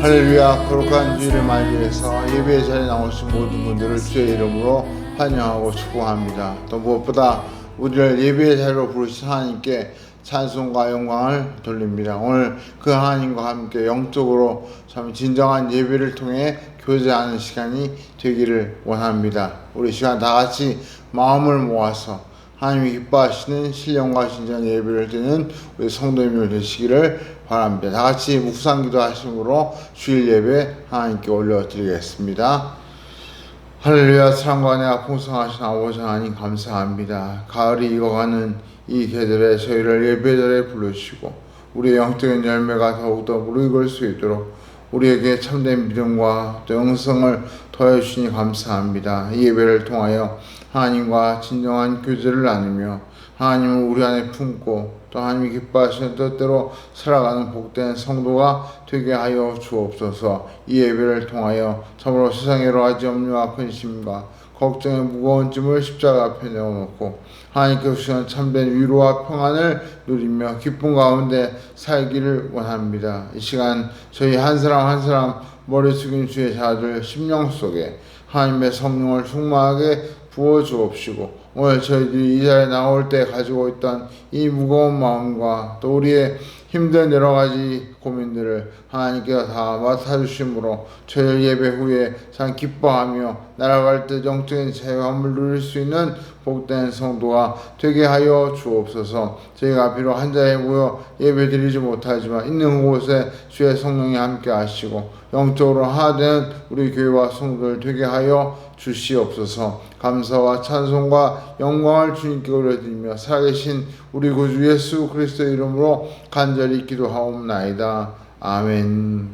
할렐루야. 거룩한 주일을 맞이해서 예배의 자리에 나오신 모든 분들을 주의 이름으로 환영하고 축복합니다. 또 무엇보다 우리를 예배의 자리로 부르신 하나님께 찬송과 영광을 돌립니다. 오늘 그 하나님과 함께 영적으로 참 진정한 예배를 통해 교제하는 시간이 되기를 원합니다. 우리 시간 다 같이 마음을 모아서 하나님이 기뻐하시는 신령과 진정한 예배를 드리는 우리 성도님들 되시기를 바랍니다. 다 같이 묵상기도 하심으로 주일 예배 하나님께 올려드리겠습니다. 할렐루야. 사랑과 은혜가 풍성하신 아버지 하나님 감사합니다. 가을이 익어가는 이 계절에 저희를 예배자리에 부르시고 우리의 영적인 열매가 더욱더 무르익을 수 있도록 우리에게 참된 믿음과 또 영성을 더해주시니 감사합니다. 이 예배를 통하여 하나님과 진정한 교제를 나누며 하나님을 우리 안에 품고 또 하나님이 기뻐하시는 뜻대로 살아가는 복된 성도가 되게 하여 주옵소서. 이 예배를 통하여 참으로 세상의 여러 가지 염려와 근심과 걱정의 무거운 짐을 십자가 앞에 내어놓고 하나님께서 주시는 참된 위로와 평안을 누리며 기쁨 가운데 살기를 원합니다. 이 시간 저희 한 사람 한 사람 머리 숙인 주의 자들 심령 속에 하나님의 성령을 충만하게 부어주옵시고 오늘 저희들이 이 자리에 나올 때 가지고 있던 이 무거운 마음과 또 우리의 힘든 여러 가지 고민들을 하나님께서 다 맡아주심으로 저희 예배 후에 참 기뻐하며 날아갈 때 영적인 자유함을 누릴 수 있는 복된 성도가 되게 하여 주옵소서. 저희가 비록 한 자리에 모여 예배 드리지 못하지만 있는 곳에 주의 성령이 함께 하시고 영적으로 하나 되는 우리 교회와 성도들 되게 하여 주시옵소서. 감사와 찬송과 영광을 주님께 올려드리며 살아계신 우리 구주 예수 그리스도의 이름으로 간절히 기도하옵나이다. 아멘.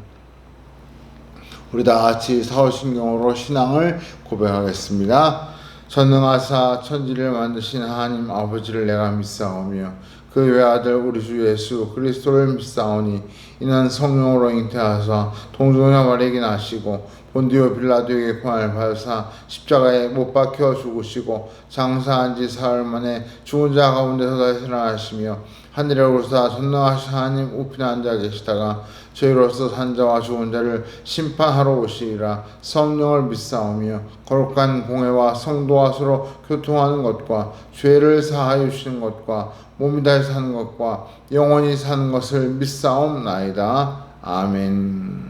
우리 다 같이 사오신경으로 신앙을 고백하겠습니다. 전능하사 천지를 만드신 하나님 아버지를 내가 믿사오며 그 외아들 우리 주 예수 그리스도를 믿사오니 이는 성령으로 잉태하사 동정녀 마리아에게 나시고 본디오 빌라도에게 고난을 받으사 십자가에 못 박혀 죽으시고 장사한 지 사흘 만에 죽은 자 가운데서 다시 살아나시며 하늘에 오르사 전능하신 하나님 우편에 앉아 계시다가 저희로서 산 자와 죽은 자를 심판하러 오시리라. 성령을 믿사오며 거룩한 공회와 성도와 서로 교통하는 것과 죄를 사하여 주시는 것과 몸이 다시 사는 것과 영원히 사는 것을 믿사옵나이다. 아멘.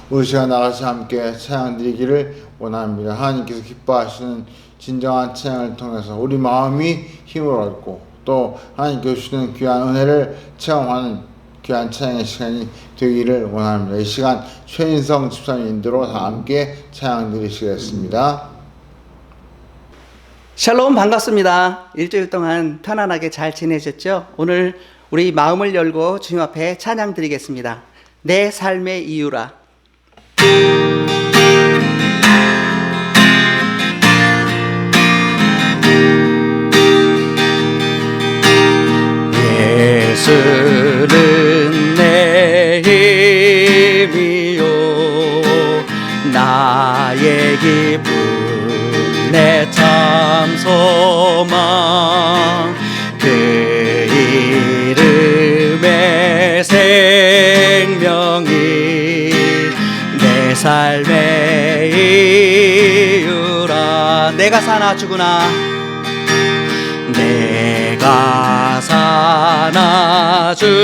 우리 시간 나가서 함께 찬양 드리기를 원합니다. 하나님께서 기뻐하시는 진정한 찬양을 통해서 우리 마음이 힘을 얻고 또 하나님께서 주시는 귀한 은혜를 체험하는 귀한 찬양의 시간이 되기를 원합니다. 이 시간 최인성 집사님 인도로 다 함께 찬양 드리시겠습니다. 샬롬, 반갑습니다. 일주일 동안 편안하게 잘 지내셨죠? 오늘 우리 마음을 열고 주님 앞에 찬양 드리겠습니다. 내 삶의 이유라. 예수는 내 힘이요 나의 기쁨 내 참 소망 그 이름의 생명이 내 삶의 이유라. 내가 사나 죽으나 내가 사나 죽으나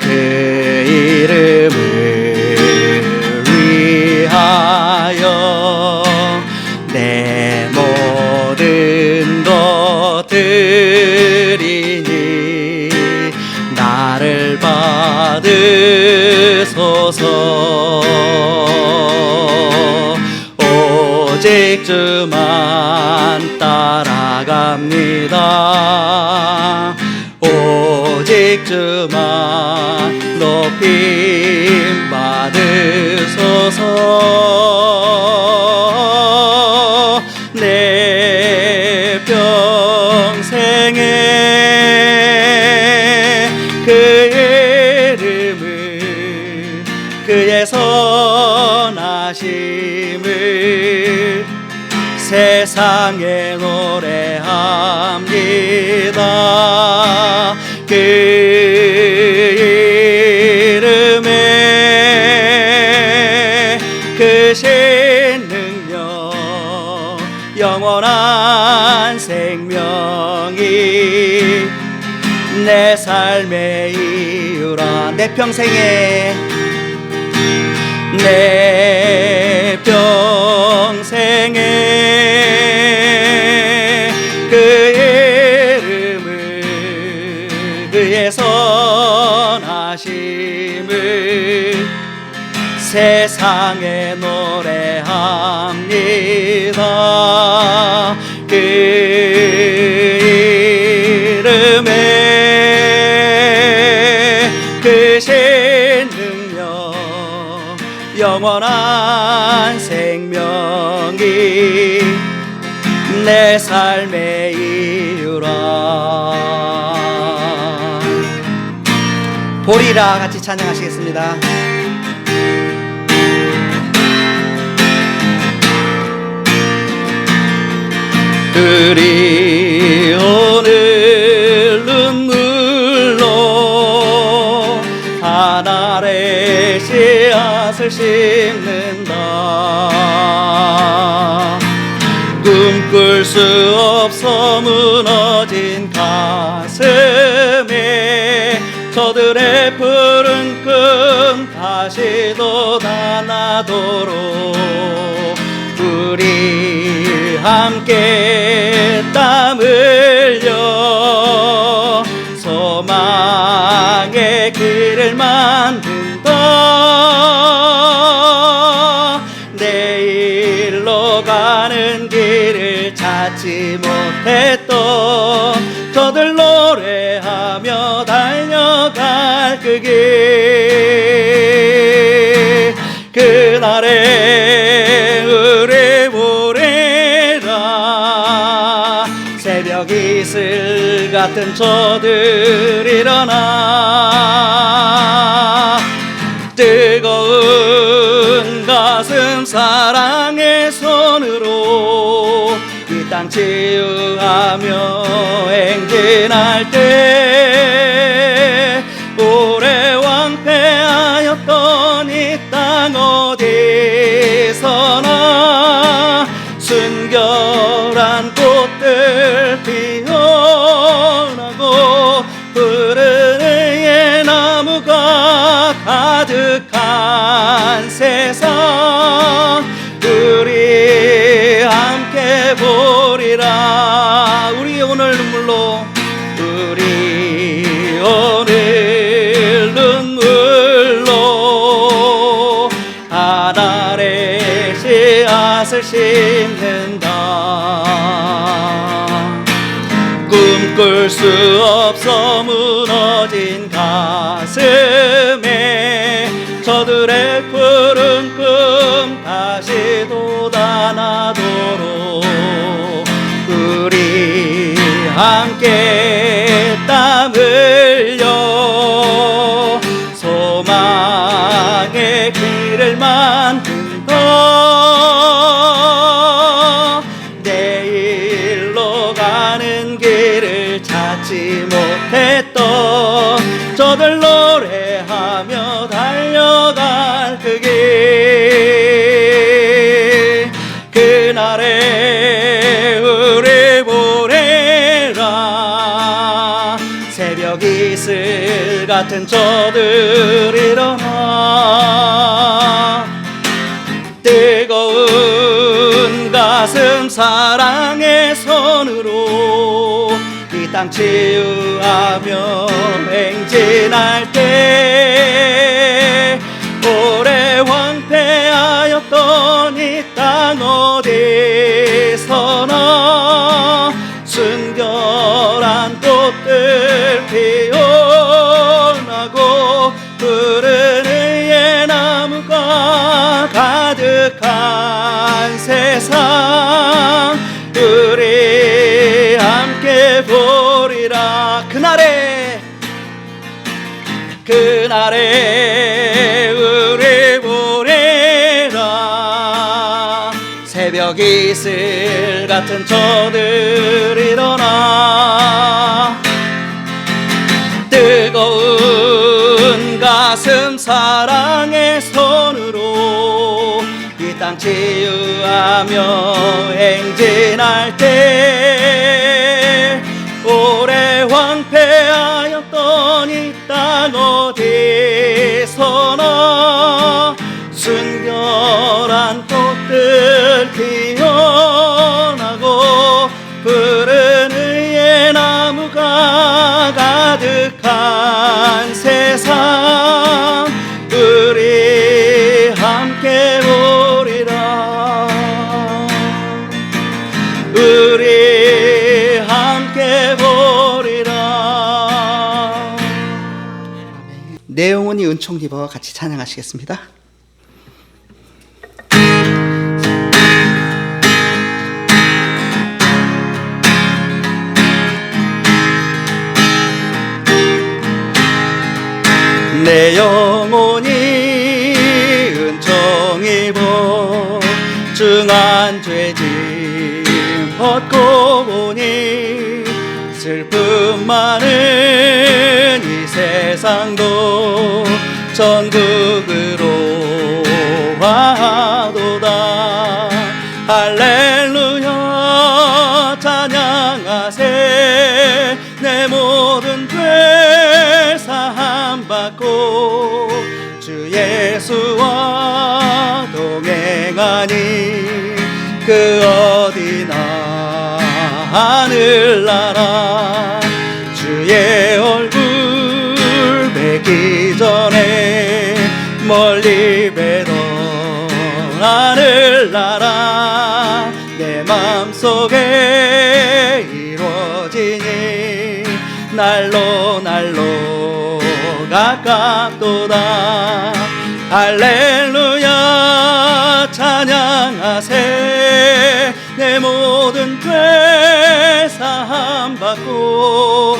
그 이름을 위하여 내 모든 것 드리니 나를 받으소서. 오직 주만 따라갑니다. 오직 주만 높임 받으소서. 내 평생에 그 이름을 그의 선하심을 세상에 노래합니다. 그 영원한 생명이 내 삶의 이유라. 내 평생에 내 평생에 그의 이름을 그의 선하심을 세상에 노래합니다. 그 이름에 크신 능력 영원한 생명이 내 삶의 이유라. 보리라 같이 찬양하시겠습니다. 그리 오늘 눈물로 하늘의 씨앗을 심는다. 꿈꿀 수 없어 무너진 가슴에 저들의 푸른 꿈 다시 돋아나도록 우리 함께 땀 흘려 소망의 길을 만든다. 내일로 가는 길을 찾지 못했던 저들 노래하며 달려갈 그 길, 그날의 의뢰 보래라. 새벽 이슬 같은 저들 일어나 뜨거운 가슴 사랑의 손으로 이 땅 치유하며 행진할 때 오래 왕패하였던 이 땅 어디서나 순결한 꽃들 피어나고 푸른 의의 나무가 가득한 세상 우리 함께 보리라. 우리 오늘 눈물로 우리 오늘 눈물로 하늘의 씨앗을 심는다. 꿈꿀 수 없어 무너진 가슴에 저들의 푸른 꿈 다시 돋아나도록 우리 함께 땀 흘려 소망의 길을 만든다. 내일로 가는 길을 찾지 못했던 저들 노래하며 달려갈 그 길, 그날의 의뢰 보래라. 새벽 이슬 같은 저들 일어나 뜨거운 가슴 사랑의 손으로 이 땅 치유하며 행진할 때 오래 황폐하였던 이 땅 어디서나 순결한 꽃들 피어나고 푸른 의의 나무가 가득한 세상 우리 함께 보리라. 그날에 우리 보리라. 새벽 이슬 같은 저들 일어나 뜨거운 가슴 사랑의 손으로 이 땅 땅 치유하며 행진할 때 오래 황폐하였던 이 땅 어디서나 순결한 꽃들 피어나고 푸른 의의 나무가 가득한 세상 우리 함께 보리라 우리 함께 보리라. 내 영혼이 은총 입어 같이 찬양하시겠습니다. 내 영혼이 은총 입어 중한 죄짐 벗고 보니 슬픔 많은 이 세상도 천국으로 와도다. 할렐루야 찬양하세. 내 모든 죄 사함 받고 주 예수와 동행하니 그 어디나 하늘나라. 주의 얼굴 뵙기 전에 멀리 뵈던 하늘나라. 내 맘속에 이루어지니 날로 날로 가깝도다. 할렐루야 찬양하세. 내 모든 죄 사함 받고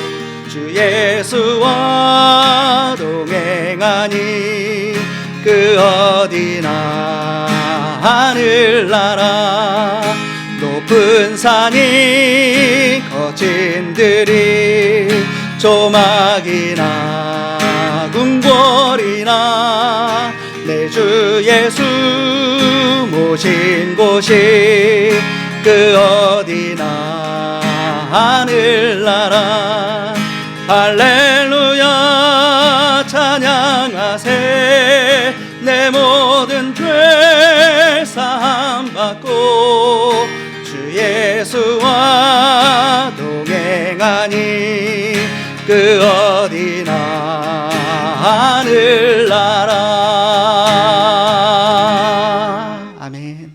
주 예수와 동행하니 그 어디나 하늘나라. 높은 산이 거친 들이 조막이나 궁궐이나 내 주 예수 모신 곳이 그 어디나 하늘나라. 할렐루야 찬양하세. 내 모든 죄 사함 받고 주 예수와 동행하니 그 어디나 하늘나라. 아멘.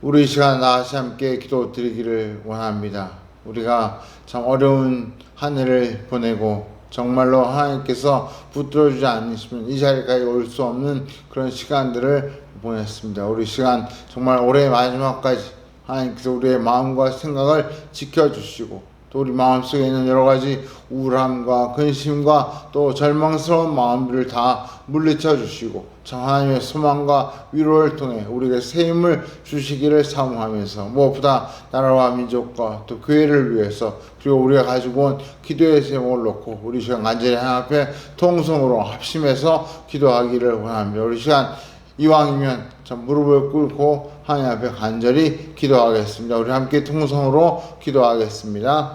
우리 이 시간 다시 함께 기도드리기를 원합니다. 우리가 참 어려운 한 해를 보내고 정말로 하나님께서 붙들어주지 않으시면 이 자리까지 올 수 없는 그런 시간들을 보냈습니다. 우리 시간 정말 올해 마지막까지 하나님께서 우리의 마음과 생각을 지켜주시고 또 우리 마음속에 있는 여러 가지 우울함과 근심과 또 절망스러운 마음들을 다 물리쳐 주시고 참 하나님의 소망과 위로를 통해 우리에게 새 힘을 주시기를 사모하면서 무엇보다 나라와 민족과 또 교회를 위해서 그리고 우리가 가지고 온 기도의 제목을 놓고 우리 시간 간절히 하나님 앞에 통성으로 합심해서 기도하기를 원합니다. 우리 시간 이왕이면 참 무릎을 꿇고 하나님 앞에 간절히 기도하겠습니다. 우리 함께 통성으로 기도하겠습니다.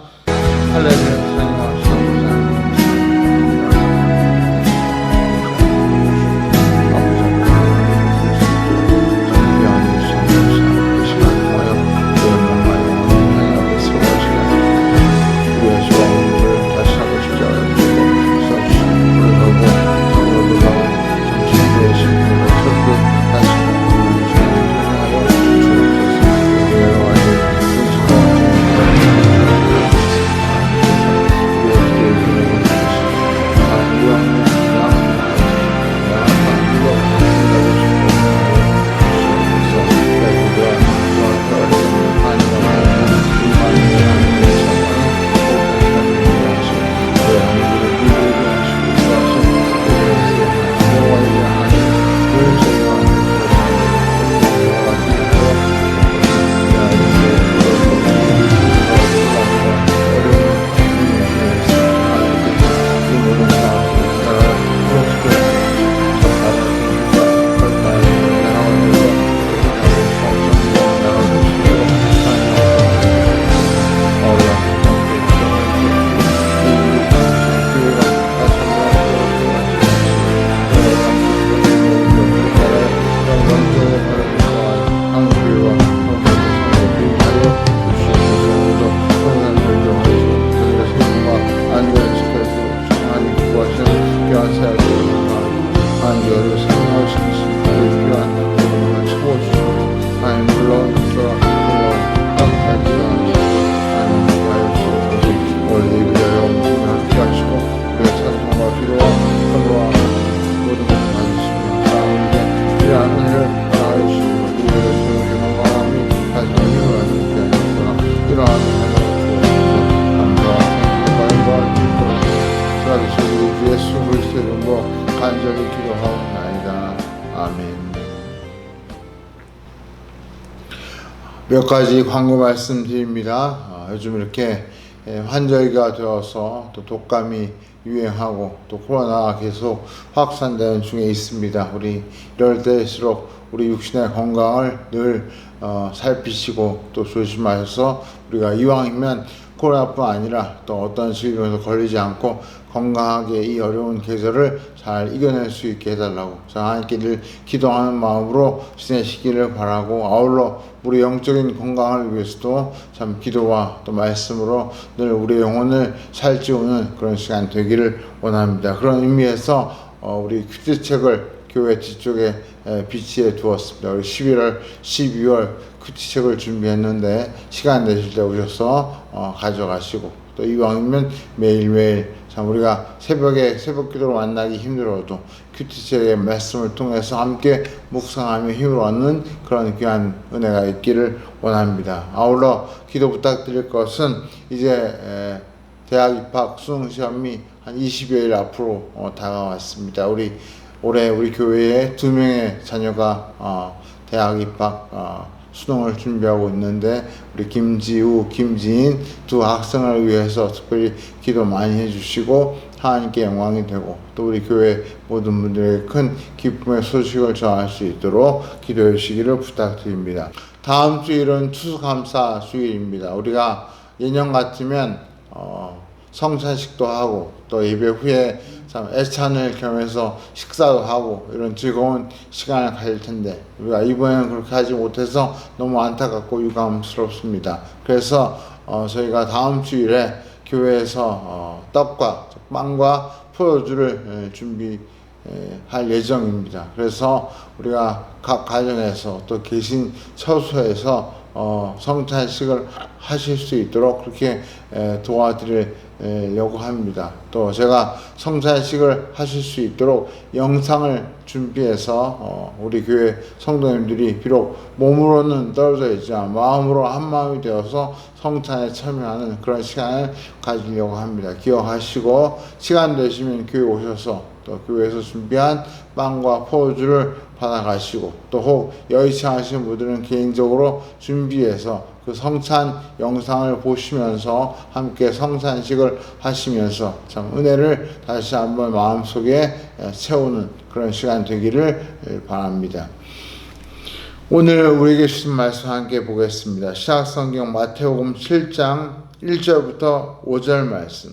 할렐루야. 일어나는 감사와 영광과 기쁨을 주의 우리 예수 그리스도의 이름으로 간절히 기도하옵나이다. 아멘. 몇 가지 광고 말씀드립니다. 요즘 이렇게 환절기가 되어서 또 독감이 유행하고 또 코로나가 계속 확산되는 중에 있습니다. 우리 이럴 때일수록 우리 육신의 건강을 늘 살피시고 또 조심하셔서 우리가 이왕이면 코로나뿐 아니라 또 어떤 질병에도 걸리지 않고 건강하게 이 어려운 계절을 잘 이겨낼 수 있게 해달라고 하나님께 늘 기도하는 마음으로 지내시기를 바라고, 아울러 우리 영적인 건강을 위해서도 참 기도와 또 말씀으로 늘 우리 영혼을 살찌우는 그런 시간 되기를 원합니다. 그런 의미에서 우리 큐티책을 교회 뒤쪽에 비치해 두었습니다. 우리 11월, 12월 큐티책을 준비했는데 시간 되실 때 오셔서 가져가시고, 또 이왕이면 매일매일 참 우리가 새벽에 새벽 기도로 만나기 힘들어도 큐티책의 말씀을 통해서 함께 묵상하며 힘을 얻는 그런 귀한 은혜가 있기를 원합니다. 아울러 기도 부탁드릴 것은 이제 대학 입학 수능 시험이 한 20여일 앞으로 다가왔습니다. 올해 우리 교회에 2명의 자녀가 대학 입학 수능을 준비하고 있는데, 우리 김지우, 김지인 두 학생을 위해서 특별히 기도 많이 해주시고 하나님께 영광이 되고 또 우리 교회 모든 분들에게 큰 기쁨의 소식을 전할 수 있도록 기도해 주시기를 부탁드립니다. 다음 주일은 추수감사 주일입니다. 우리가 예년 같으면 성찬식도 하고 또 예배 후에 참 애찬을 겸해서 식사도 하고 이런 즐거운 시간을 가질 텐데, 우리가 이번에는 그렇게 하지 못해서 너무 안타깝고 유감스럽습니다. 그래서 저희가 다음 주일에 교회에서 떡과 빵과 포도주를 준비할 예정입니다. 그래서 우리가 각 가정에서 또 계신 처소에서 성찬식을 하실 수 있도록 그렇게 도와드리려고 합니다. 또 제가 성찬식을 하실 수 있도록 영상을 준비해서 우리 교회 성도님들이 비록 몸으로는 떨어져 있지만 마음으로 한 마음이 되어서 성찬에 참여하는 그런 시간을 가지려고 합니다. 기억하시고 시간 되시면 교회 오셔서 또 교회에서 준비한 빵과 포도주를 받아가시고, 또 혹 여의치 않으신 분들은 개인적으로 준비해서 그 성찬 영상을 보시면서 함께 성찬식을 하시면서 참 은혜를 다시 한번 마음속에 채우는 그런 시간 되기를 바랍니다. 오늘 우리에게 주신 말씀 함께 보겠습니다. 신약성경 마태복음 7장 1절부터 5절 말씀.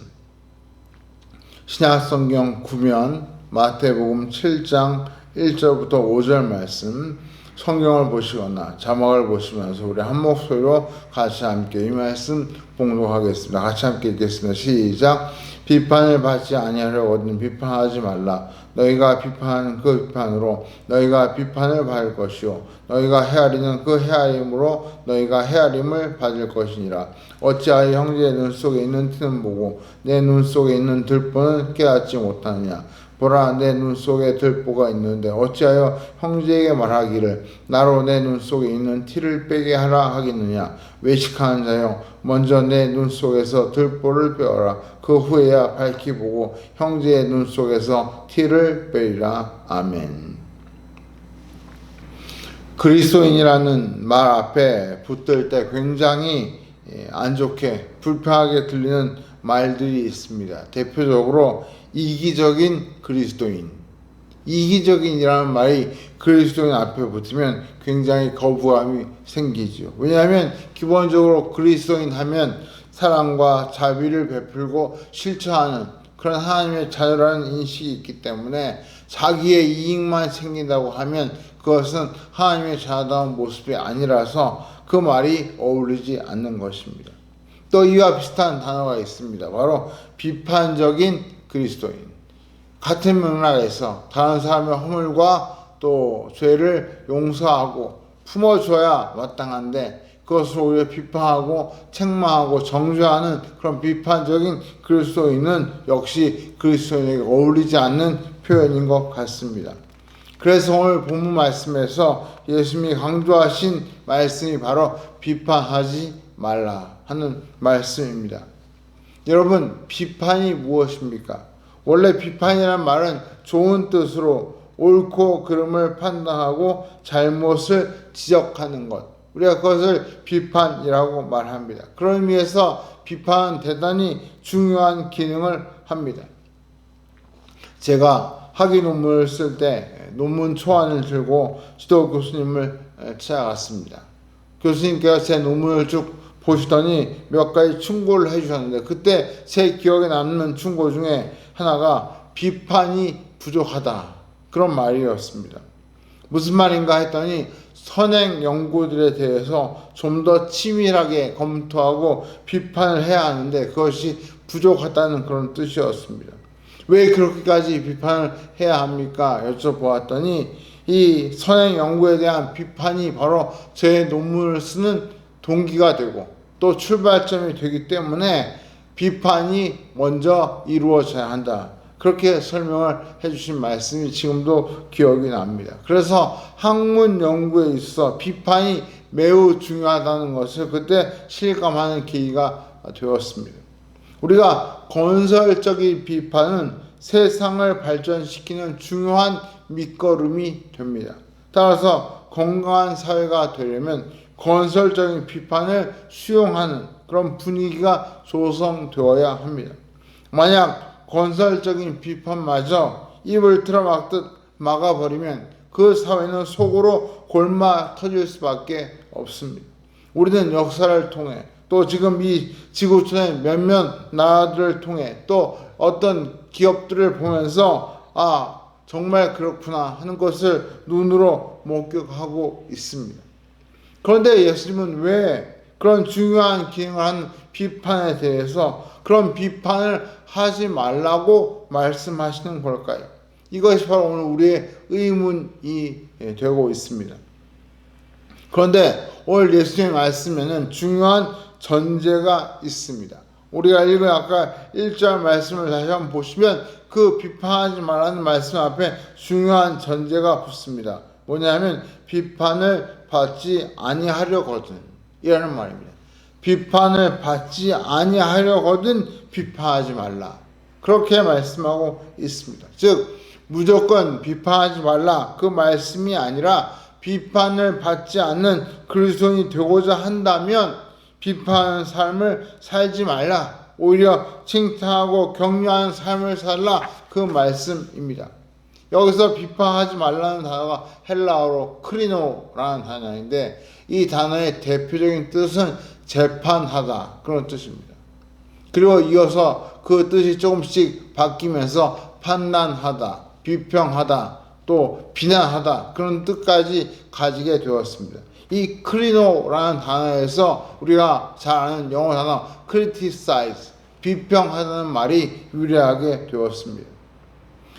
신약성경 구면 마태복음 7장 1절부터 5절 말씀, 성경을 보시거나 자막을 보시면서 우리 한 목소리로 같이 함께 이 말씀 봉독하겠습니다. 같이 함께 읽겠습니다. 시작. 비판을 받지 아니하려거든 비판하지 말라. 너희가 비판하는 그 비판으로 너희가 비판을 받을 것이요 너희가 헤아리는 그 헤아림으로 너희가 헤아림을 받을 것이니라. 어찌하여 형제의 눈 속에 있는 티는 보고 내 눈 속에 있는 들보는 깨닫지 못하느냐. 보라, 내 눈 속에 들보가 있는데 어찌하여 형제에게 말하기를 나로 내 눈 속에 있는 티를 빼게 하라 하겠느냐. 외식하는 자여, 먼저 내 눈 속에서 들보를 빼어라. 그 후에야 밝히 보고 형제의 눈 속에서 티를 빼리라. 아멘. 그리스도인이라는 말 앞에 붙들 때 굉장히 안 좋게 불편하게 들리는 말들이 있습니다. 대표적으로 이기적인 그리스도인. 이기적인이라는 말이 그리스도인 앞에 붙으면 굉장히 거부감이 생기죠. 왜냐하면 기본적으로 그리스도인 하면 사랑과 자비를 베풀고 실천하는 그런 하나님의 자녀라는 인식이 있기 때문에 자기의 이익만 생긴다고 하면 그것은 하나님의 자녀다운 모습이 아니라서 그 말이 어울리지 않는 것입니다. 또 이와 비슷한 단어가 있습니다. 바로 비판적인 그리스도인. 같은 맥락에서 다른 사람의 허물과 또 죄를 용서하고 품어줘야 마땅한데 그것을 오히려 비판하고 책망하고 정죄하는 그런 비판적인 그리스도인은 역시 그리스도인에게 어울리지 않는 표현인 것 같습니다. 그래서 오늘 본문 말씀에서 예수님이 강조하신 말씀이 바로 비판하지 말라. 하는 말씀입니다. 여러분, 비판이 무엇입니까? 원래 비판이란 말은 좋은 뜻으로 옳고 그름을 판단하고 잘못을 지적하는 것, 우리가 그것을 비판이라고 말합니다. 그런 의미에서 비판은 대단히 중요한 기능을 합니다. 제가 학위 논문을 쓸 때 논문 초안을 들고 지도 교수님을 찾아갔습니다. 교수님께서 제 논문을 쭉 보시더니 몇 가지 충고를 해주셨는데, 그때 제 기억에 남는 충고 중에 하나가 비판이 부족하다, 그런 말이었습니다. 무슨 말인가 했더니 선행 연구들에 대해서 좀 더 치밀하게 검토하고 비판을 해야 하는데 그것이 부족하다는 그런 뜻이었습니다. 왜 그렇게까지 비판을 해야 합니까? 여쭤보았더니 이 선행 연구에 대한 비판이 바로 제 논문을 쓰는 동기가 되고 또 출발점이 되기 때문에 비판이 먼저 이루어져야 한다. 그렇게 설명을 해주신 말씀이 지금도 기억이 납니다. 그래서 학문 연구에 있어 비판이 매우 중요하다는 것을 그때 실감하는 계기가 되었습니다. 우리가 건설적인 비판은 세상을 발전시키는 중요한 밑거름이 됩니다. 따라서 건강한 사회가 되려면 건설적인 비판을 수용하는 그런 분위기가 조성되어야 합니다. 만약 건설적인 비판마저 입을 틀어막듯 막아버리면 그 사회는 속으로 골마 터질 수밖에 없습니다. 우리는 역사를 통해 또 지금 이 지구촌의 몇몇 나라들을 통해 또 어떤 기업들을 보면서 정말 그렇구나 하는 것을 눈으로 목격하고 있습니다. 그런데 예수님은 왜 그런 중요한 기능을 하는 비판에 대해서 그런 비판을 하지 말라고 말씀하시는 걸까요? 이것이 바로 오늘 우리의 의문이 되고 있습니다. 그런데 오늘 예수님의 말씀에는 중요한 전제가 있습니다. 우리가 읽은 아까 1절 말씀을 다시 한번 보시면 그 비판하지 말라는 말씀 앞에 중요한 전제가 붙습니다. 뭐냐면 비판을 받지 아니하려거든, 이라는 말입니다. 비판을 받지 아니하려거든 비판하지 말라, 그렇게 말씀하고 있습니다. 즉 무조건 비판하지 말라 그 말씀이 아니라 비판을 받지 않는 그리스도인이 되고자 한다면 비판하는 삶을 살지 말라, 오히려 칭찬하고 격려하는 삶을 살라, 그 말씀입니다. 여기서 비판하지 말라는 단어가 헬라어로 크리노라는 단어인데 이 단어의 대표적인 뜻은 재판하다, 그런 뜻입니다. 그리고 이어서 그 뜻이 조금씩 바뀌면서 판단하다, 비평하다, 또 비난하다, 그런 뜻까지 가지게 되었습니다. 이 크리노라는 단어에서 우리가 잘 아는 영어 단어 criticize, 비평하다는 말이 유래하게 되었습니다.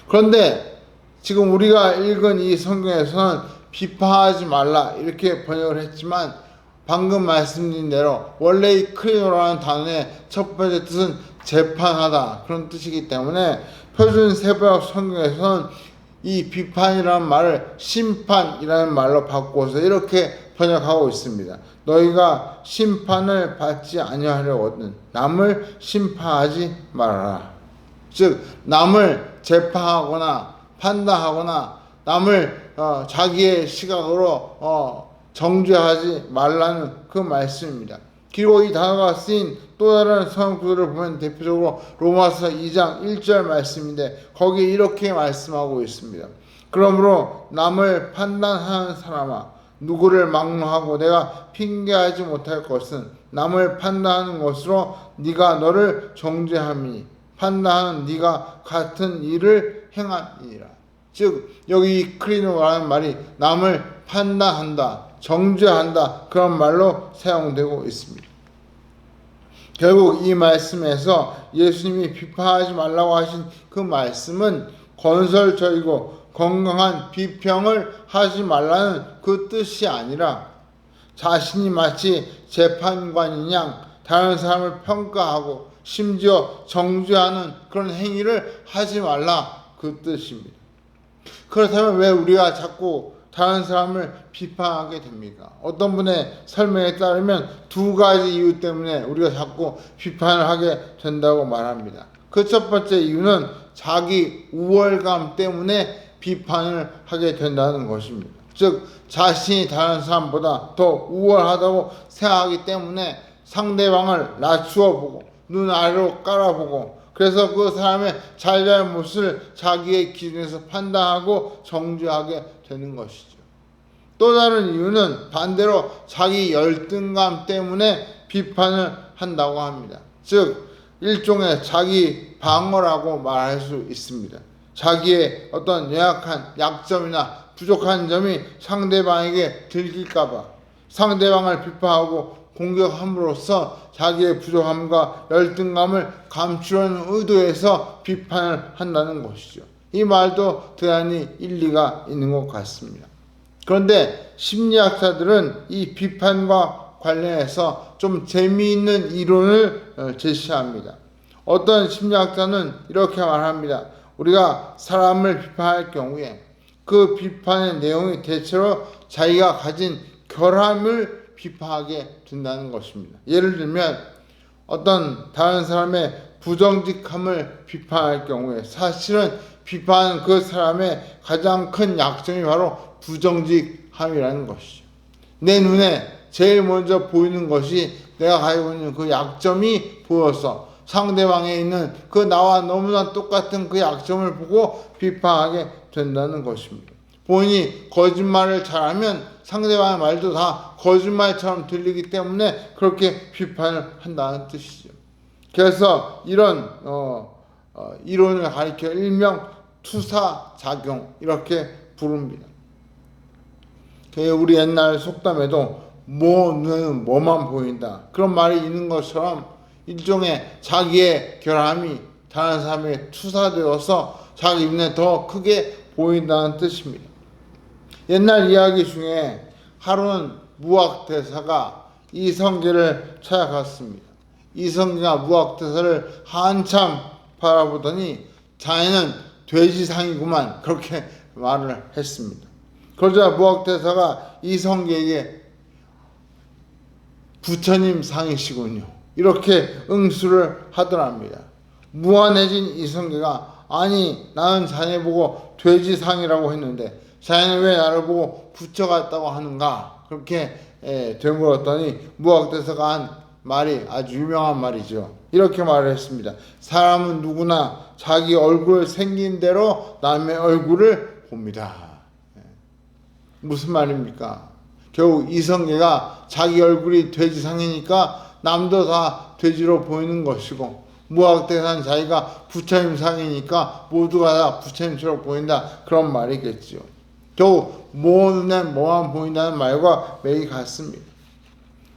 그런데 지금 우리가 읽은 이 성경에서는 비판하지 말라 이렇게 번역을 했지만 방금 말씀드린 대로 원래 이 크리노라는 단어의 첫 번째 뜻은 재판하다, 그런 뜻이기 때문에 표준 세번역 성경에서는 이 비판이라는 말을 심판이라는 말로 바꿔서 이렇게 번역하고 있습니다. 너희가 심판을 받지 아니하려거든 남을 심판하지 말아라. 즉 남을 재판하거나 판단하거나 남을 자기의 시각으로 정죄하지 말라는 그 말씀입니다. 그리고 이 단어가 쓰인 또 다른 성경 구절을 보면 대표적으로 로마서 2장 1절 말씀인데 거기에 이렇게 말씀하고 있습니다. 그러므로 남을 판단하는 사람아, 누구를 막론하고 내가 핑계하지 못할 것은 남을 판단하는 것으로 네가 너를 정죄함이니 판단하는 네가 같은 일을 행하니라. 즉 여기 크리노라는 말이 남을 판단한다, 정죄한다, 그런 말로 사용되고 있습니다. 결국 이 말씀에서 예수님이 비판하지 말라고 하신 그 말씀은 건설적이고 건강한 비평을 하지 말라는 그 뜻이 아니라 자신이 마치 재판관인 양 다른 사람을 평가하고 심지어 정죄하는 그런 행위를 하지 말라, 그 뜻입니다. 그렇다면 왜 우리가 자꾸 다른 사람을 비판하게 됩니까? 어떤 분의 설명에 따르면 두 가지 이유 때문에 우리가 자꾸 비판을 하게 된다고 말합니다. 그 첫 번째 이유는 자기 우월감 때문에 비판을 하게 된다는 것입니다. 즉 자신이 다른 사람보다 더 우월하다고 생각하기 때문에 상대방을 낮추어 보고 눈 아래로 깔아보고 그래서 그 사람의 잘잘못을 자기의 기준에서 판단하고 정죄하게 되는 것이죠. 또 다른 이유는 반대로 자기 열등감 때문에 비판을 한다고 합니다. 즉 일종의 자기 방어라고 말할 수 있습니다. 자기의 어떤 연약한 약점이나 부족한 점이 상대방에게 들킬까봐 상대방을 비판하고 공격함으로써 자기의 부족함과 열등감을 감추려는 의도에서 비판을 한다는 것이죠. 이 말도 대단히 일리가 있는 것 같습니다. 그런데 심리학자들은 이 비판과 관련해서 좀 재미있는 이론을 제시합니다. 어떤 심리학자는 이렇게 말합니다. 우리가 사람을 비판할 경우에 그 비판의 내용이 대체로 자기가 가진 결함을 비판하게 된다는 것입니다. 예를 들면 어떤 다른 사람의 부정직함을 비판할 경우에 사실은 비판하는 그 사람의 가장 큰 약점이 바로 부정직함이라는 것이죠. 내 눈에 제일 먼저 보이는 것이 내가 가지고 있는 그 약점이 보여서 상대방에 있는 그 나와 너무나 똑같은 그 약점을 보고 비판하게 된다는 것입니다. 본인이 거짓말을 잘하면 상대방의 말도 다 거짓말처럼 들리기 때문에 그렇게 비판을 한다는 뜻이죠. 그래서 이런 이론을 가리켜 일명 투사작용 이렇게 부릅니다. 우리 옛날 속담에도 뭐 눈에는 뭐만 보인다 그런 말이 있는 것처럼 일종의 자기의 결함이 다른 사람에게 투사되어서 자기 눈에 더 크게 보인다는 뜻입니다. 옛날 이야기 중에 하루는 무학대사가 이성계를 찾아갔습니다. 이성계가 무학대사를 한참 바라보더니 자네는 돼지상이구만 그렇게 말을 했습니다. 그러자 무학대사가 이성계에게 부처님 상이시군요 이렇게 응수를 하더랍니다. 무안해진 이성계가 아니 나는 자네 보고 돼지상이라고 했는데 자네는 왜 나를 보고 부처 같다고 하는가 그렇게 되물었더니 무학대사가 한 말이 아주 유명한 말이죠. 이렇게 말을 했습니다. 사람은 누구나 자기 얼굴 생긴 대로 남의 얼굴을 봅니다. 무슨 말입니까? 결국 이성계가 자기 얼굴이 돼지상이니까 남도 다 돼지로 보이는 것이고 무학대사는 자기가 부처님 상이니까 모두가 다 부처님처럼 보인다 그런 말이겠죠. 결국 뭐 눈에 뭐만 보인다는 말과 매일 같습니다.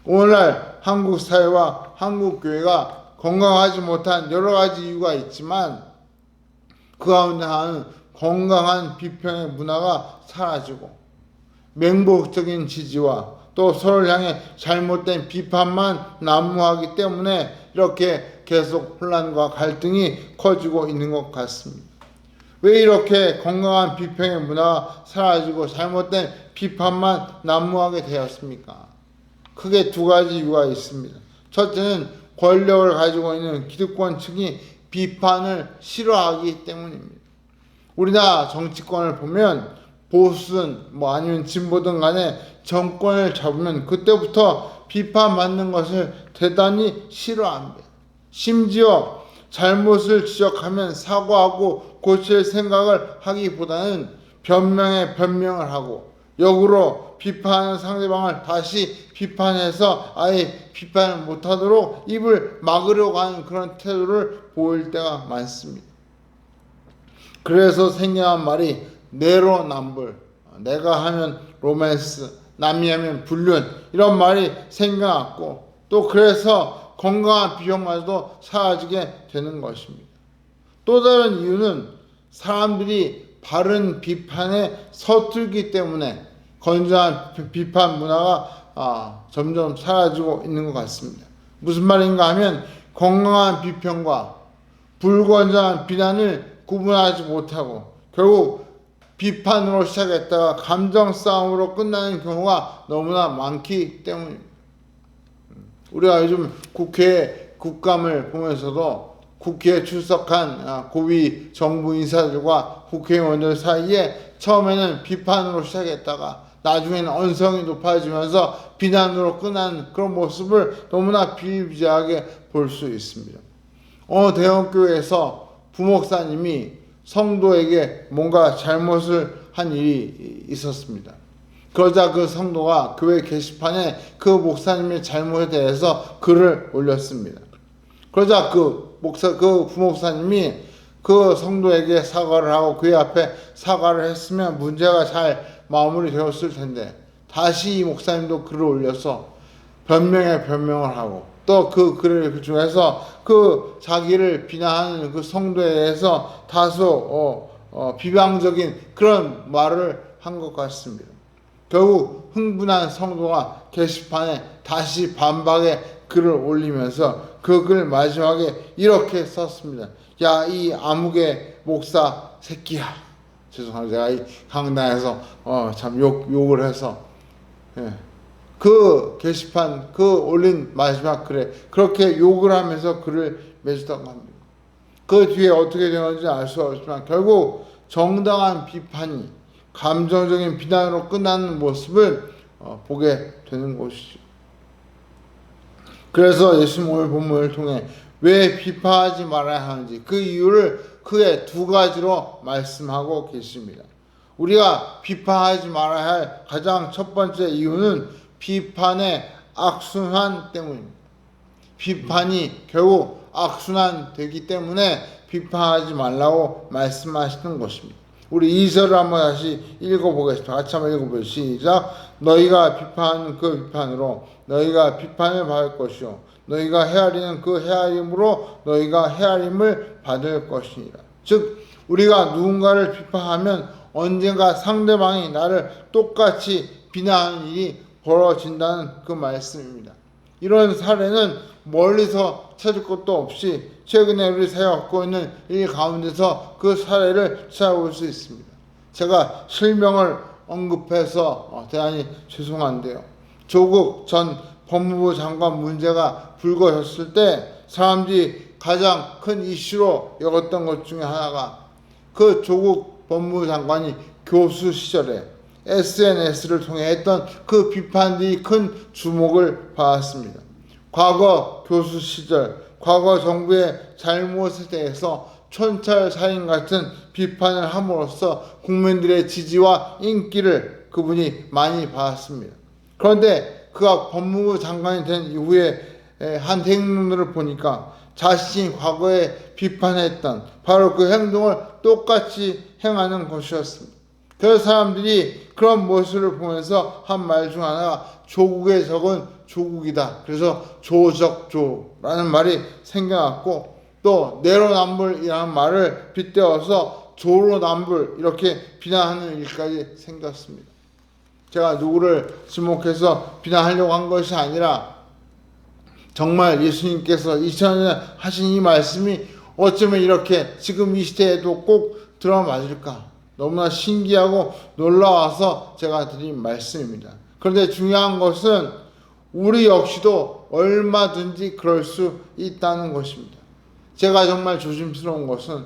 오늘날 한국 사회와 한국 교회가 건강하지 못한 여러 가지 이유가 있지만 그 가운데 하나는 건강한 비평의 문화가 사라지고 맹목적인 지지와 또 서로를 향해 잘못된 비판만 난무하기 때문에 이렇게 계속 혼란과 갈등이 커지고 있는 것 같습니다. 왜 이렇게 건강한 비평의 문화가 사라지고 잘못된 비판만 난무하게 되었습니까? 크게 두 가지 이유가 있습니다. 첫째는 권력을 가지고 있는 기득권 측이 비판을 싫어하기 때문입니다. 우리나라 정치권을 보면 보수든 아니면 진보든 간에 정권을 잡으면 그때부터 비판받는 것을 대단히 싫어합니다. 심지어 잘못을 지적하면 사과하고 고칠 생각을 하기보다는 변명에 변명을 하고 역으로 비판하는 상대방을 다시 비판해서 아예 비판을 못하도록 입을 막으려고 하는 그런 태도를 보일 때가 많습니다. 그래서 생겨난 말이 내로남불, 내가 하면 로맨스, 남이 하면 불륜 이런 말이 생겨났고 또 그래서 건강한 비평마저도 사라지게 되는 것입니다. 또 다른 이유는 사람들이 바른 비판에 서툴기 때문에 건전한 비판 문화가 점점 사라지고 있는 것 같습니다. 무슨 말인가 하면 건강한 비평과 불건전한 비난을 구분하지 못하고 결국 비판으로 시작했다가 감정 싸움으로 끝나는 경우가 너무나 많기 때문입니다. 우리가 요즘 국회 국감을 보면서도 국회에 출석한 고위 정부 인사들과 국회의원들 사이에 처음에는 비판으로 시작했다가 나중에는 언성이 높아지면서 비난으로 끝나는 그런 모습을 너무나 비일비재하게 볼 수 있습니다. 어느 대형교회에서 부목사님이 성도에게 뭔가 잘못을 한 일이 있었습니다. 그러자 그 성도가 교회 게시판에 그 목사님의 잘못에 대해서 글을 올렸습니다. 그러자 그 부목사님이 그 성도에게 사과를 하고 그의 앞에 사과를 했으면 문제가 잘 마무리되었을 텐데, 다시 이 목사님도 글을 올려서 변명에 변명을 하고 또 그 글을 중에서 그 자기를 비난하는 그 성도에 대해서 다소 비방적인 그런 말을 한 것 같습니다. 결국 흥분한 성도가 게시판에 다시 반박의 글을 올리면서 그 글 마지막에 이렇게 썼습니다. 야, 이 아무개 목사 새끼야. 죄송합니다. 제가 이 강단에서 참 욕을 해서, 예. 그 게시판 그 올린 마지막 글에 그렇게 욕을 하면서 글을 맺었다고 합니다. 그 뒤에 어떻게 되는지 알 수 없지만 결국 정당한 비판이 감정적인 비난으로 끝나는 모습을 보게 되는 것이죠. 그래서 예수님 오늘 본문을 통해 왜 비판하지 말아야 하는지 그 이유를 크게 두 가지로 말씀하고 계십니다. 우리가 비판하지 말아야 할 가장 첫 번째 이유는 비판의 악순환 때문입니다. 비판이 결국 악순환 되기 때문에 비판하지 말라고 말씀하시는 것입니다. 우리 2절을 한번 다시 읽어보겠습니다. 같이 한번 읽어보세요. 시작. 너희가 비판하는 그 비판으로 너희가 비판을 받을 것이요 너희가 헤아리는 그 헤아림으로 너희가 헤아림을 받을 것이니라. 즉 우리가 누군가를 비판하면 언젠가 상대방이 나를 똑같이 비난하는 일이 벌어진다는 그 말씀입니다. 이런 사례는 멀리서 찾을 것도 없이 최근에 우리 사회가 겪고 있는 일 가운데서 그 사례를 찾아볼 수 있습니다. 제가 실명을 언급해서 대단히 죄송한데요. 조국 전 법무부 장관 문제가 불거졌을 때 사람들이 가장 큰 이슈로 여겼던 것 중에 하나가 그 조국 법무부 장관이 교수 시절에 SNS를 통해 했던 그 비판들이 큰 주목을 받았습니다. 과거 교수 시절, 과거 정부의 잘못에 대해서 촌철살인 같은 비판을 함으로써 국민들의 지지와 인기를 그분이 많이 받았습니다. 그런데 그가 법무부 장관이 된 이후에 한 행동들을 보니까 자신이 과거에 비판했던 바로 그 행동을 똑같이 행하는 것이었습니다. 그래서 사람들이 그런 모습을 보면서 한 말 중 하나가 조국의 적은 조국이다. 그래서 조적조라는 말이 생겨났고 또 내로남불이라는 말을 빗대어서 조로남불 이렇게 비난하는 일까지 생겼습니다. 제가 누구를 지목해서 비난하려고 한 것이 아니라 정말 예수님께서 2000년 하신 이 말씀이 어쩌면 이렇게 지금 이 시대에도 꼭 들어맞을까 너무나 신기하고 놀라워서 제가 드린 말씀입니다. 그런데 중요한 것은 우리 역시도 얼마든지 그럴 수 있다는 것입니다. 제가 정말 조심스러운 것은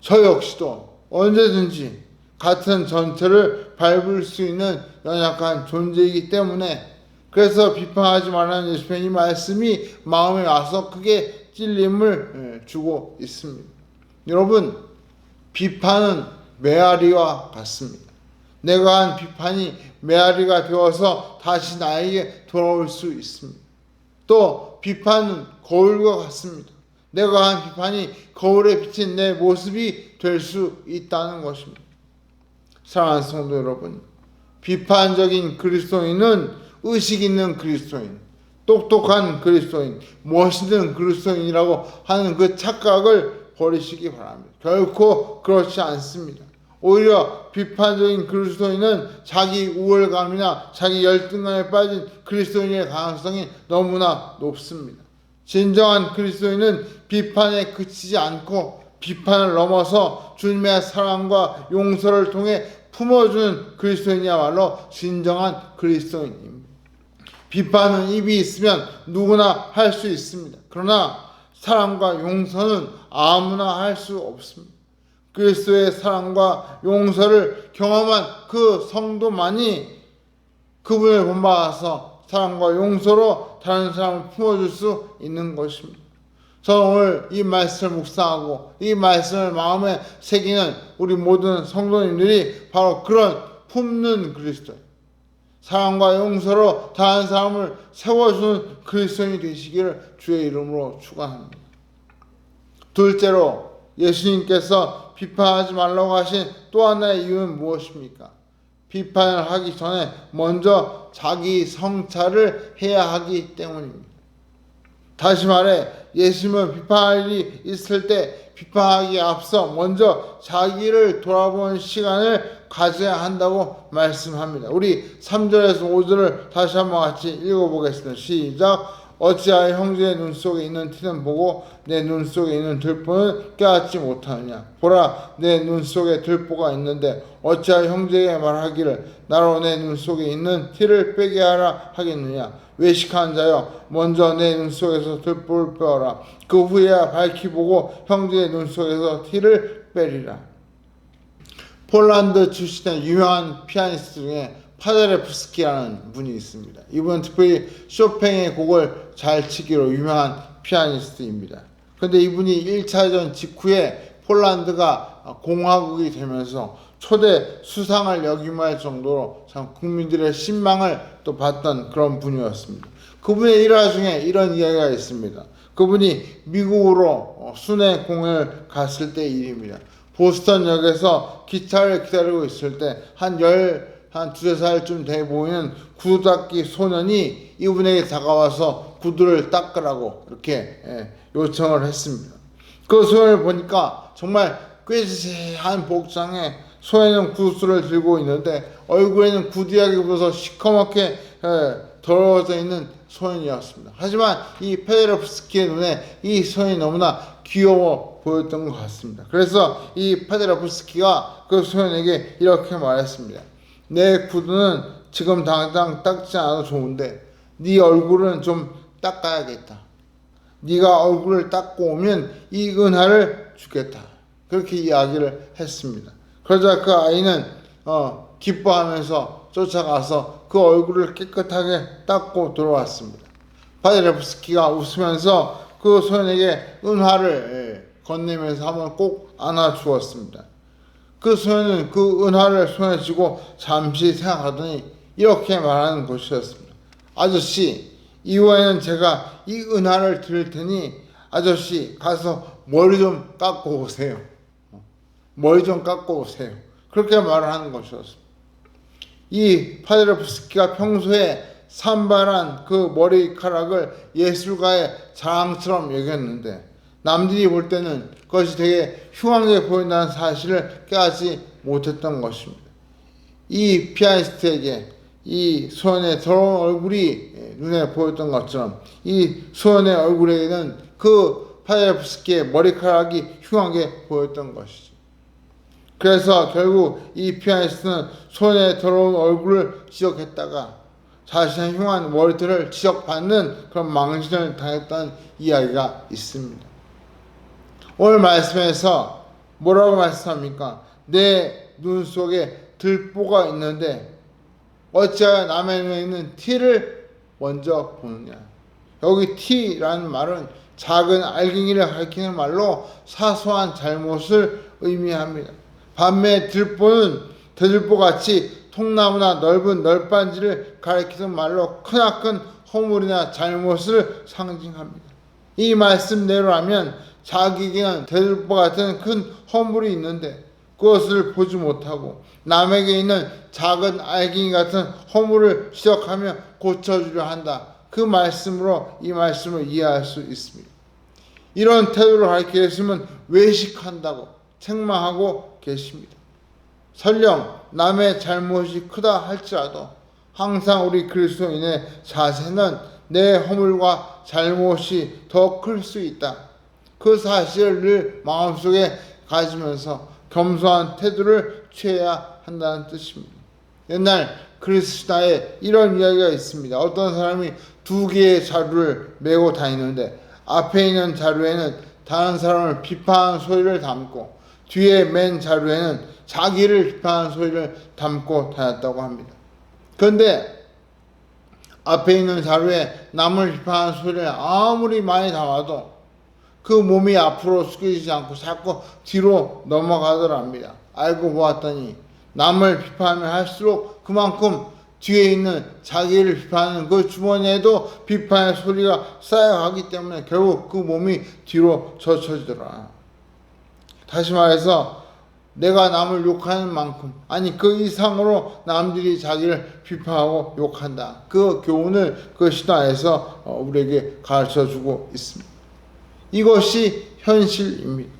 저 역시도 언제든지 같은 전체를 밟을 수 있는 연약한 존재이기 때문에 그래서 비판하지 말라는 예수님의 이 말씀이 마음에 와서 크게 찔림을 주고 있습니다. 여러분, 비판은 메아리와 같습니다. 내가 한 비판이 메아리가 되어서 다시 나에게 돌아올 수 있습니다. 또 비판은 거울과 같습니다. 내가 한 비판이 거울에 비친 내 모습이 될 수 있다는 것입니다. 사랑하는 성도 여러분, 비판적인 그리스도인은 의식 있는 그리스도인, 똑똑한 그리스도인, 멋있는 그리스도인이라고 하는 그 착각을 버리시기 바랍니다. 결코 그렇지 않습니다. 오히려 비판적인 그리스도인은 자기 우월감이나 자기 열등감에 빠진 그리스도인의 가능성이 너무나 높습니다. 진정한 그리스도인은 비판에 그치지 않고 비판을 넘어서 주님의 사랑과 용서를 통해 품어주는 그리스도인이야말로 진정한 그리스도인입니다. 비판은 입이 있으면 누구나 할 수 있습니다. 그러나 사랑과 용서는 아무나 할 수 없습니다. 그리스도의 사랑과 용서를 경험한 그 성도만이 그분을 본받아서 사랑과 용서로 다른 사람을 품어줄 수 있는 것입니다. 저는 오늘 이 말씀을 묵상하고 이 말씀을 마음에 새기는 우리 모든 성도님들이 바로 그런 품는 그리스도, 사랑과 용서로 다른 사람을 세워주는 그리스도인이 되시기를 주의 이름으로 축원합니다. 둘째로 예수님께서 비판하지 말라고 하신 또 하나의 이유는 무엇입니까? 비판을 하기 전에 먼저 자기 성찰을 해야 하기 때문입니다. 다시 말해 예수님은 비판할 일이 있을 때 비판하기에 앞서 먼저 자기를 돌아보는 시간을 가져야 한다고 말씀합니다. 우리 3절에서 5절을 다시 한번 같이 읽어보겠습니다. 시작. 어찌하여 형제의 눈 속에 있는 티는 보고 내 눈 속에 있는 들보는 깨닫지 못하느냐. 보라, 내 눈 속에 들보가 있는데 어찌하여 형제에게 말하기를 나로 내 눈 속에 있는 티를 빼게 하라 하겠느냐. 외식하는 자여, 먼저 내 눈 속에서 들보를 빼어라. 그 후에야 밝히 보고 형제의 눈 속에서 티를 빼리라. 폴란드 출신의 유명한 피아니스트 중에 파데레프스키라는 분이 있습니다. 이분은 특별히 쇼팽의 곡을 잘 치기로 유명한 피아니스트입니다. 그런데 이분이 1차 대전 직후에 폴란드가 공화국이 되면서 초대 수상을 역임할 정도로 참 국민들의 신망을 또 받던 그런 분이었습니다. 그분의 일화 중에 이런 이야기가 있습니다. 그분이 미국으로 순회 공연을 갔을 때 일입니다. 보스턴역에서 기차를 기다리고 있을 때 한 두세 살쯤 돼 보이는 구두 닦기 소년이 이분에게 다가와서 구두를 닦으라고 이렇게 요청을 했습니다. 그 소년을 보니까 정말 꾀지한 복장에 손에는 구두를 들고 있는데 얼굴에는 구두약이 묻어서 시커멓게 더러워져 있는 소년이었습니다. 하지만 이 페데르프스키의 눈에 이 소년이 너무나 귀여워 보였던 것 같습니다. 그래서 이 페데르프스키가 그 소년에게 이렇게 말했습니다. 내 구두는 지금 당장 닦지 않아도 좋은데 네 얼굴은 좀 닦아야겠다. 네가 얼굴을 닦고 오면 이 은하를 주겠다. 그렇게 이야기를 했습니다. 그러자 그 아이는 기뻐하면서 쫓아가서 그 얼굴을 깨끗하게 닦고 돌아왔습니다. 파데레프스키가 웃으면서 그 소년에게 은하를 건네면서 한번 꼭 안아주었습니다. 그 소년은 그 은하를 손에 쥐고 잠시 생각하더니 이렇게 말하는 것이었습니다. 아저씨, 이후에는 제가 이 은하를 드릴 테니 아저씨 가서 머리 좀 깎고 오세요. 머리 좀 깎고 오세요. 그렇게 말을 하는 것이었습니다. 이 파데르프스키가 평소에 산발한 그 머리카락을 예술가의 자랑처럼 여겼는데 남들이 볼 때는 그것이 되게 흉하게 보인다는 사실을 깨닫지 못했던 것입니다. 이 피아니스트에게 이 소년의 더러운 얼굴이 눈에 보였던 것처럼 이 소년의 얼굴에는 그 파데르프스키의 머리카락이 흉하게 보였던 것이죠. 그래서 결국 이 피아니스트는 소년의 더러운 얼굴을 지적했다가 자신의 흉한 머리털을 지적받는 그런 망신을 당했다는 이야기가 있습니다. 오늘 말씀에서 뭐라고 말씀합니까? 내 눈 속에 들보가 있는데 어찌하여 남의 눈에 있는 티를 먼저 보느냐. 여기 티라는 말은 작은 알갱이를 가리키는 말로 사소한 잘못을 의미합니다. 반면에 들보는 대들보같이 통나무나 넓은 널빤지를 가리키는 말로 크나큰 허물이나 잘못을 상징합니다. 이 말씀대로라면 자기에게는 대들보 같은 큰 허물이 있는데 그것을 보지 못하고 남에게 있는 작은 알갱이 같은 허물을 지적하며 고쳐주려 한다. 그 말씀으로 이 말씀을 이해할 수 있습니다. 이런 태도를 가리켜 예수님은 외식한다고 책망하고 계십니다. 설령 남의 잘못이 크다 할지라도 항상 우리 그리스도인의 자세는 내 허물과 잘못이 더 클 수 있다. 그 사실을 늘 마음속에 가지면서 겸손한 태도를 취해야 한다는 뜻입니다. 옛날 그리스도에 이런 이야기가 있습니다. 어떤 사람이 2개의 자루를 메고 다니는데 앞에 있는 자루에는 다른 사람을 비판하는 소리를 담고 뒤에 맨 자루에는 자기를 비판하는 소리를 담고 다녔다고 합니다. 그런데 앞에 있는 자루에 남을 비판하는 소리를 아무리 많이 담아도 그 몸이 앞으로 숙여지지 않고 자꾸 뒤로 넘어가더랍니다. 알고 보았더니 남을 비판하면 할수록 그만큼 뒤에 있는 자기를 비판하는 그 주머니에도 비판의 소리가 쌓여가기 때문에 결국 그 몸이 뒤로 젖혀지더라. 다시 말해서 내가 남을 욕하는 만큼, 아니 그 이상으로 남들이 자기를 비판하고 욕한다. 그 교훈을 그 신화에서 우리에게 가르쳐주고 있습니다. 이것이 현실입니다.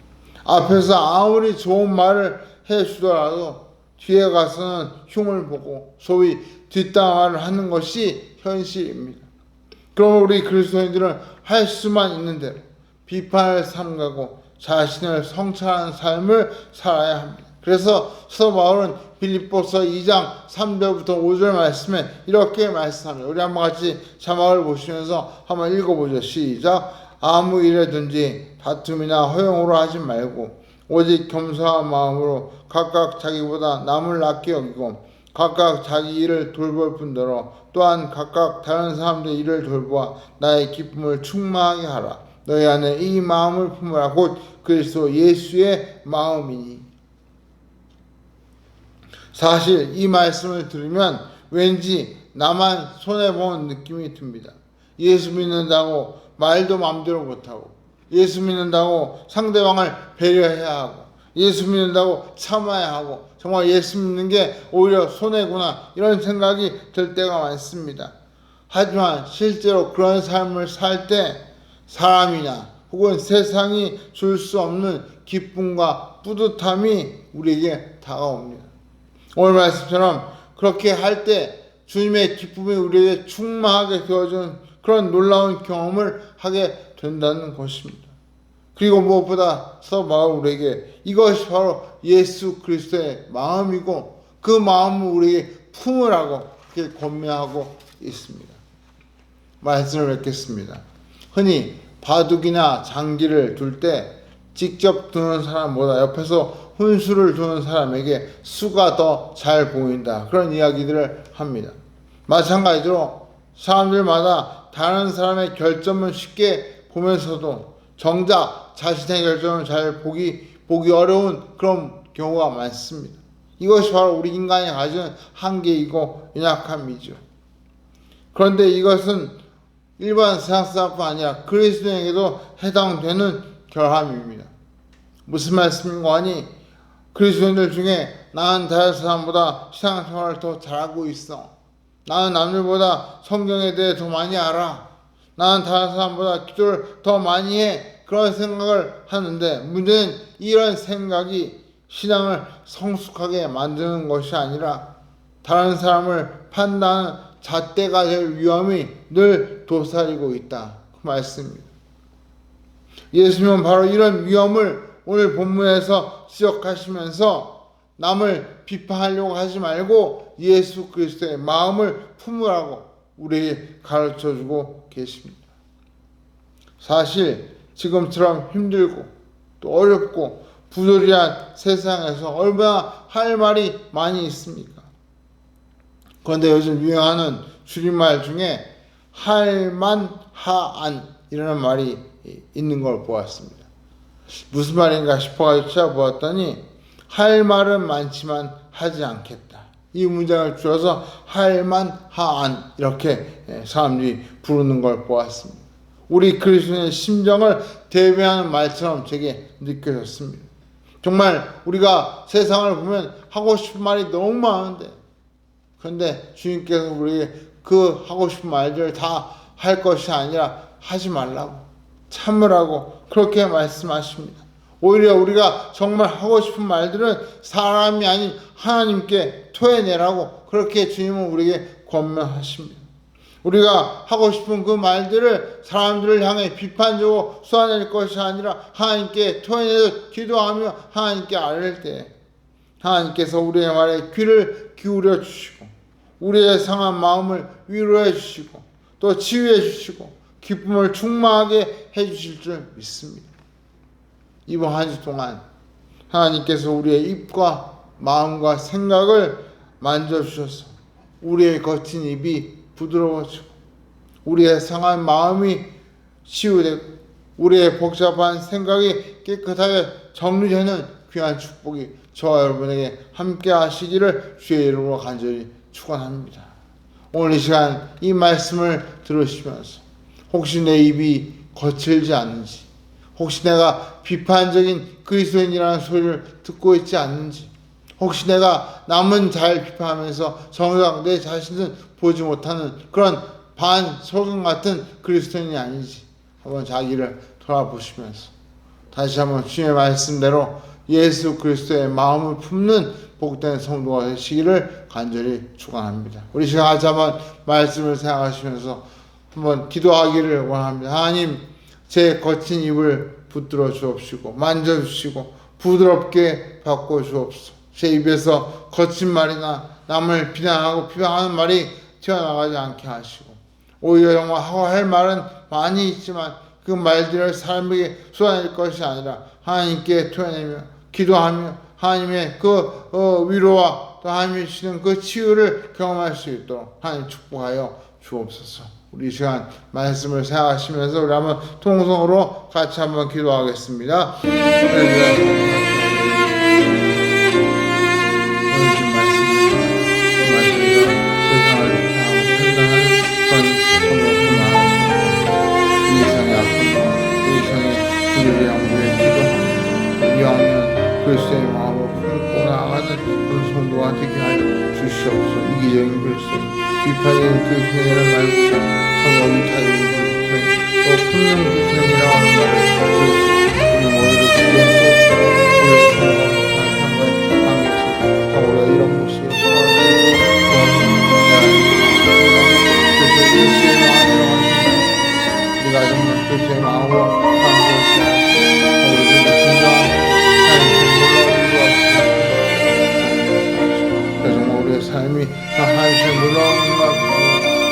앞에서 아무리 좋은 말을 해주더라도 뒤에 가서는 흉을 보고 소위 뒷담화를 하는 것이 현실입니다. 그럼 우리 그리스도인들은 할 수만 있는 대로 비판을 삼가고 자신을 성찰하는 삶을 살아야 합니다. 그래서 사도 바울은 빌립보서 2장 3절부터 5절 말씀에 이렇게 말씀합니다. 우리 한번 같이 자막을 보시면서 한번 읽어보죠. 시작. 아무 일에든지 다툼이나 허용으로 하지 말고 오직 겸손한 마음으로 각각 자기보다 남을 낫게 여기고 각각 자기 일을 돌볼 뿐더러 또한 각각 다른 사람들의 일을 돌보아 나의 기쁨을 충만하게 하라. 너희 안에 이 마음을 품으라. 곧 그리스도 예수의 마음이니. 사실 이 말씀을 들으면 왠지 나만 손해보는 느낌이 듭니다. 예수 믿는다고 말도 마음대로 못하고, 예수 믿는다고 상대방을 배려해야 하고, 예수 믿는다고 참아야 하고, 정말 예수 믿는 게 오히려 손해구나, 이런 생각이 들 때가 많습니다. 하지만 실제로 그런 삶을 살 때 사람이나 혹은 세상이 줄 수 없는 기쁨과 뿌듯함이 우리에게 다가옵니다. 오늘 말씀처럼 그렇게 할 때 주님의 기쁨이 우리에게 충만하게 되어주는 그런 놀라운 경험을 하게 된다는 것입니다. 그리고 무엇보다 사도 바울 우리에게 이것이 바로 예수 그리스도의 마음이고 그 마음을 우리에게 품으라고 그렇게 권면하고 있습니다. 말씀을 뵙겠습니다. 흔히 바둑이나 장기를 둘 때 직접 두는 사람보다 옆에서 훈수를 두는 사람에게 수가 더 잘 보인다. 그런 이야기들을 합니다. 마찬가지로 사람들마다 다른 사람의 결점을 쉽게 보면서도 정작 자신의 결점을 잘 보기 어려운 그런 경우가 많습니다. 이것이 바로 우리 인간이 가진 한계이고 연약함이죠. 그런데 이것은 일반 세상 사람뿐 아니라 그리스도인에게도 해당되는 결함입니다. 무슨 말씀인가 하니 그리스도인들 중에 나는 다른 사람보다 신앙생활을 더 잘하고 있어. 나는 남들보다 성경에 대해 더 많이 알아. 나는 다른 사람보다 기도를 더 많이 해. 그런 생각을 하는데 문제는 이런 생각이 신앙을 성숙하게 만드는 것이 아니라 다른 사람을 판단하는 잣대가 될 위험이 늘 도사리고 있다. 그 말씀입니다. 예수님은 바로 이런 위험을 오늘 본문에서 지적하시면서 남을 비판하려고 하지 말고 예수 그리스도의 마음을 품으라고 우리에게 가르쳐주고 계십니다. 사실 지금처럼 힘들고 또 어렵고 부조리한 세상에서 얼마나 할 말이 많이 있습니까? 그런데 요즘 유행하는 줄임말 중에 할만하안 이라는 말이 있는 걸 보았습니다. 무슨 말인가 싶어가지고 찾아보았더니 할 말은 많지만 하지 않겠다. 이 문장을 줄여서 할만하안 이렇게 사람들이 부르는 걸 보았습니다. 우리 그리스도인의 심정을 대변하는 말처럼 제게 느껴졌습니다. 정말 우리가 세상을 보면 하고 싶은 말이 너무 많은데 그런데 주님께서 우리에게 그 하고 싶은 말들을 다 할 것이 아니라 하지 말라고 참으라고 그렇게 말씀하십니다. 오히려 우리가 정말 하고 싶은 말들은 사람이 아닌 하나님께 토해내라고 그렇게 주님은 우리에게 권면하십니다. 우리가 하고 싶은 그 말들을 사람들을 향해 비판적으로 쏟아낼 것이 아니라 하나님께 토해내서 기도하며 하나님께 아뢰을 때 하나님께서 우리의 말에 귀를 기울여 주시고 우리의 상한 마음을 위로해 주시고 또 치유해 주시고 기쁨을 충만하게 해 주실 줄 믿습니다. 이번 한 주 동안 하나님께서 우리의 입과 마음과 생각을 만져주셔서 우리의 거친 입이 부드러워지고 우리의 상한 마음이 치유되고 우리의 복잡한 생각이 깨끗하게 정리되는 귀한 축복이 저와 여러분에게 함께 하시기를 주의 이름으로 간절히 축원합니다. 오늘 이 시간 이 말씀을 들으시면서 혹시 내 입이 거칠지 않는지, 혹시 내가 비판적인 그리스도인이라는 소리를 듣고 있지 않는지, 혹시 내가 남은 잘 비판하면서 정작 내 자신은 보지 못하는 그런 반소금 같은 그리스도인이 아닌지 한번 자기를 돌아보시면서 다시 한번 주님의 말씀대로 예수 그리스도의 마음을 품는 복된 성도가 되시기를 간절히 축원합니다. 우리 시간 같이 한번 말씀을 생각하시면서 한번 기도하기를 원합니다. 하나님, 제 거친 입을 붙들어 주옵시고 만져주시고 부드럽게 바꿔 주옵소서. 제 입에서 거친 말이나 남을 비난하고 비방하는 말이 튀어나가지 않게 하시고 오히려 정말 하고 할 말은 많이 있지만 그 말들을 사람에게 쏟아낼 것이 아니라 하나님께 토해내며 기도하며 하나님의 그 위로와 또 하나님이 주시는 그 치유를 경험할 수 있도록 하나님 축복하여 주옵소서. 우리 이 시간 말씀을 생각하시면서 우리 한번 통성으로 같이 한번 기도하겠습니다. 그리스도의 마음을 품고 나아가는 그런 성도가 되게 하여 주시옵소서. 이기적인 그리스도인, 비판적인 그리스도인이라는 말보다 성공 위타적인 그리스도인, 또 품는 그리스도인이라고 하는 말을 우리 모두를 구원하옵소서. 우리 성도가 상과의 관계에서 우리가 이런 모습을 살아가고 그래서 그리스도의 마음이라고 하는 말 우리가 정말 그리스도의 마음으로 상주하지 않고 우리들의 진정한 삶이 하나님의 놀라운 음악으로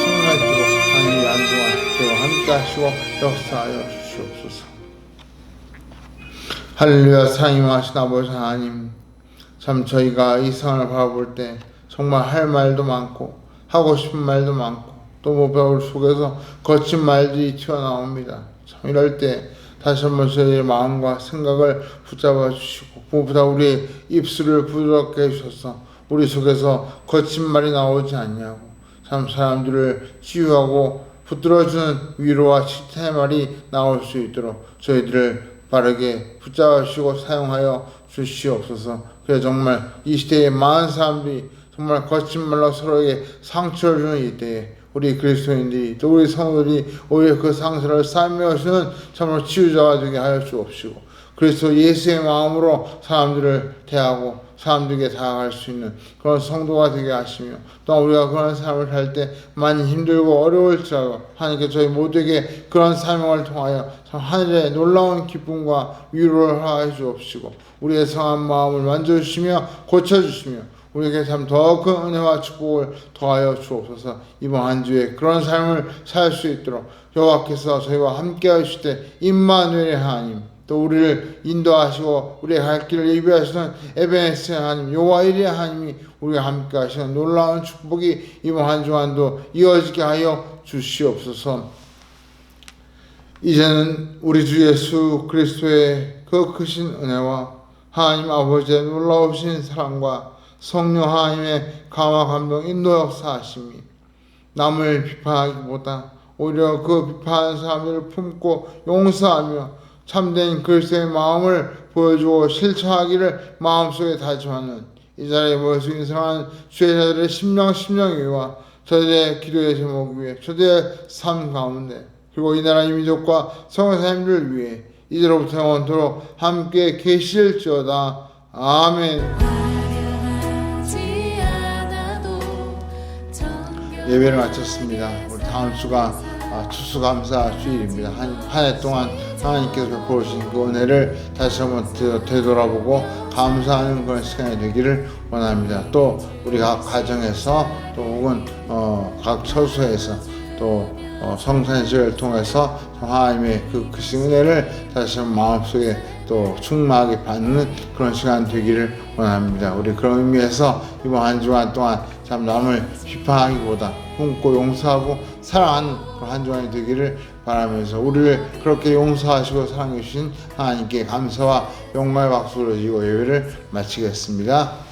충만하도록 하나님이 안동안 저와 함께 하시고 역사하여 주시옵소서. 할렐루야. 사랑하신 아버지 하나님, 참 저희가 이 상황을 바라볼 때 정말 할 말도 많고 하고 싶은 말도 많고 또 무엇보다 우리 속에서 거친 말들이 튀어나옵니다. 참 이럴 때 다시 한번 저희의 마음과 생각을 붙잡아 주시고 무엇보다 우리의 입술을 부드럽게 해주셔서 우리 속에서 거친 말이 나오지 않냐고 참 사람들을 치유하고 붙들어주는 위로와 칭찬의 말이 나올 수 있도록 저희들을 빠르게 붙잡아 주시고 사용하여 주시옵소서. 그래 정말 이 시대에 많은 사람들이 정말 거친 말로 서로에게 상처를 주는 이때에 우리 그리스도인들이 또 우리 성도들이 오히려 그 상처를 싸매어주는 참으로 치유자가 되게 하여 주옵시고 그리스도 예수의 마음으로 사람들을 대하고 사람들에게 다가갈 수 있는 그런 성도가 되게 하시며 또 우리가 그런 삶을 할 때 많이 힘들고 어려울지라도 하나님께 저희 모두에게 그런 사명을 통하여 참 하늘의 놀라운 기쁨과 위로를 하여 주옵시고 우리의 상한 마음을 만져주시며 고쳐주시며 우리에게 참 더 큰 은혜와 축복을 더하여 주옵소서. 이번 한 주에 그런 삶을 살 수 있도록 여호와께서 저희와 함께 하실 때 임마누엘의 하나님 또 우리를 인도하시고 우리의 갈 길을 예비하시는 에베네스의 하나님 여호와 일의 하나님이 우리와 함께 하시는 놀라운 축복이 이번 한 주간도 이어지게 하여 주시옵소서. 이제는 우리 주 예수 그리스도의 그 크신 은혜와 하나님 아버지의 놀라우신 사랑과 성령 하나님의 감화 감동 인도 역사하심이 남을 비판하기보다 오히려 그 비판하는 사람들을 품고 용서하며 참된 그리스도의 마음을 보여주고 실천하기를 마음속에 다짐하는 이 자리에 모여서 인생하는 주의자들의 심령 위와 저들의 기도의 제목 위에 저들의 삶 가운데 그리고 이 나라 민족과 성도님들을 위해 이제로부터 영원토록 함께 계실지어다. 아멘. 예배를 마쳤습니다. 우리 다음 주가 추수감사 주일입니다. 한 해 동안 하나님께서 베풀어 주신 그 은혜를 다시 한번 되돌아보고 감사하는 그런 시간이 되기를 원합니다. 또 우리 각 가정에서 또 혹은 각 처소에서 또 성찬식을 통해서 하나님의 그 은혜를 다시 한번 마음속에 또 충만하게 받는 그런 시간 되기를 원합니다. 우리 그런 의미에서 이번 한 주간 동안 참 남을 비판하기보다 품고 용서하고 사랑하는 그런 한 주간이 되기를 바라면서 우리를 그렇게 용서하시고 사랑해 주신 하나님께 감사와 영광의 박수를 드리고 예배를 마치겠습니다.